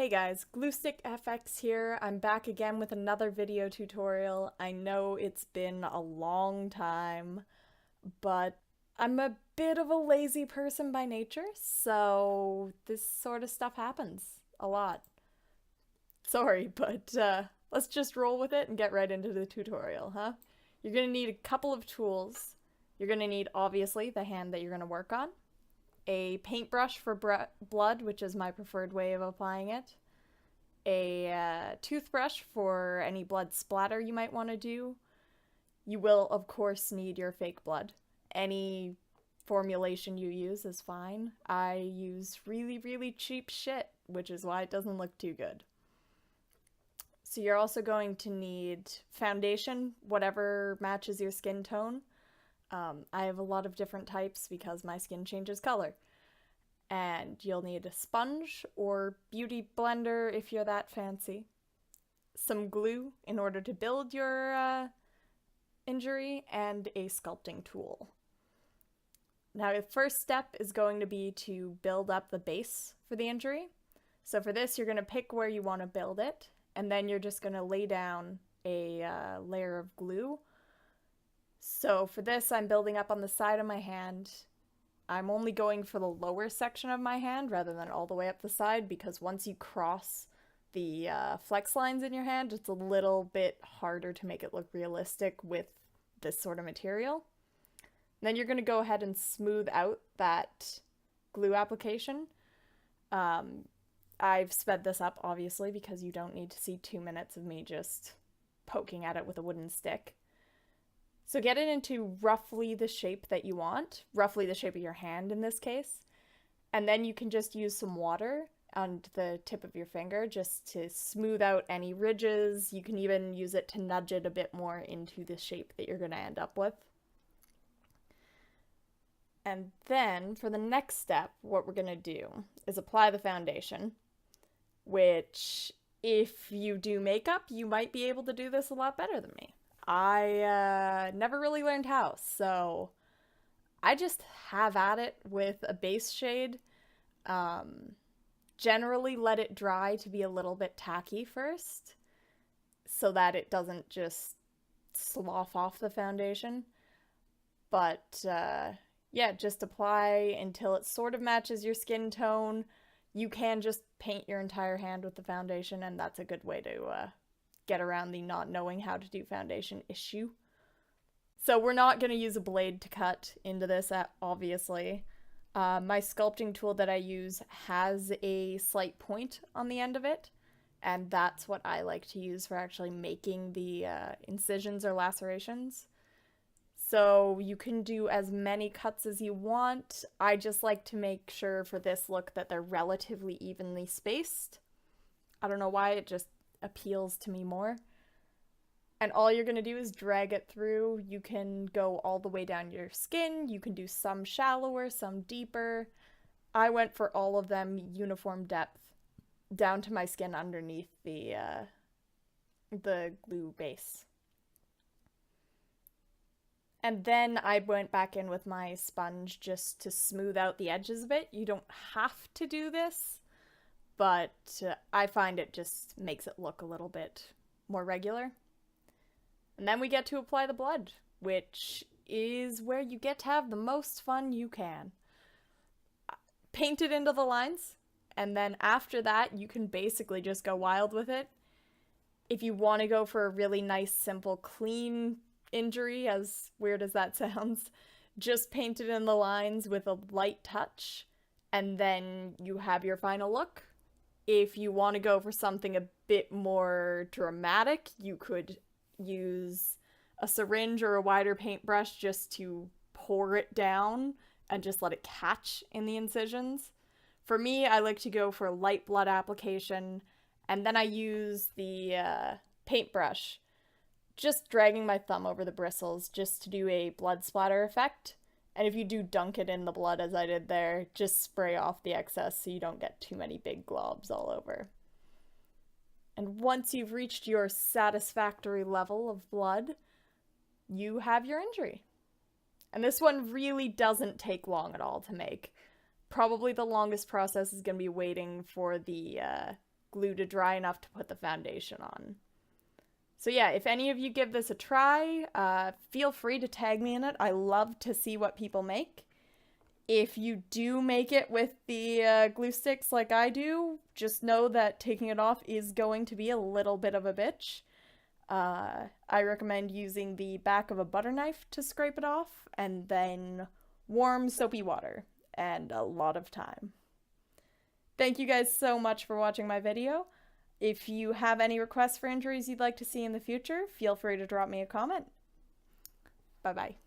Hey guys, Gluestick FX here. I'm back again with another video tutorial. I know it's been a long time, but I'm a bit of a lazy person by nature, so this sort of stuff happens a lot. Sorry, but let's just roll with it and get right into the tutorial, huh? You're gonna need a couple of tools. You're gonna need, obviously, the hand that you're gonna work on, a paintbrush for blood, which is my preferred way of applying it, a toothbrush for any blood splatter you might want to do. You will, of course, need your fake blood. Any formulation you use is fine. I use really, really cheap shit, which is why it doesn't look too good. So you're also going to need foundation, whatever matches your skin tone. I have a lot of different types because my skin changes color. And you'll need a sponge or beauty blender if you're that fancy. Some glue in order to build your injury, and a sculpting tool. Now the first step is going to be to build up the base for the injury. So for this you're going to pick where you want to build it, and then you're just going to lay down a layer of glue. So for this, I'm building up on the side of my hand. I'm only going for the lower section of my hand rather than all the way up the side, because once you cross the flex lines in your hand, it's a little bit harder to make it look realistic with this sort of material. And then you're going to go ahead and smooth out that glue application. I've sped this up, obviously, because you don't need to see 2 minutes of me just poking at it with a wooden stick. So get it into roughly the shape that you want, roughly the shape of your hand in this case, and then you can just use some water on the tip of your finger just to smooth out any ridges. You can even use it to nudge it a bit more into the shape that you're going to end up with. And then for the next step, what we're going to do is apply the foundation, which if you do makeup, you might be able to do this a lot better than me. I never really learned how, so I just have at it with a base shade. Generally let it dry to be a little bit tacky first, so that it doesn't just slough off the foundation. But yeah, just apply until it sort of matches your skin tone. You can just paint your entire hand with the foundation, and that's a good way to get around the not knowing how to do foundation issue. So we're not going to use a blade to cut into this, obviously. My sculpting tool that I use has a slight point on the end of it, and that's what I like to use for actually making the incisions or lacerations. So you can do as many cuts as you want. I just like to make sure for this look that they're relatively evenly spaced. I don't know why, it just appeals to me more. And all you're going to do is drag it through. You can go all the way down your skin. You can do some shallower, some deeper. I went for all of them uniform depth down to my skin underneath the glue base. And then I went back in with my sponge just to smooth out the edges of it. You don't have to do this, but I find it just makes it look a little bit more regular. And then we get to apply the blood, which is where you get to have the most fun you can. Paint it into the lines, and then after that you can basically just go wild with it. If you want to go for a really nice, simple, clean injury, as weird as that sounds, just paint it in the lines with a light touch, and then you have your final look. If you want to go for something a bit more dramatic, you could use a syringe or a wider paintbrush just to pour it down and just let it catch in the incisions. For me, I like to go for a light blood application, and then I use the paintbrush, just dragging my thumb over the bristles just to do a blood splatter effect. And if you do dunk it in the blood as I did there, just spray off the excess so you don't get too many big globs all over. And once you've reached your satisfactory level of blood, you have your injury. And this one really doesn't take long at all to make. Probably the longest process is going to be waiting for the glue to dry enough to put the foundation on. So yeah, if any of you give this a try, feel free to tag me in it. I love to see what people make. If you do make it with the glue sticks like I do, just know that taking it off is going to be a little bit of a bitch. I recommend using the back of a butter knife to scrape it off, and then warm soapy water, and a lot of time. Thank you guys so much for watching my video. If you have any requests for injuries you'd like to see in the future, feel free to drop me a comment. Bye-bye.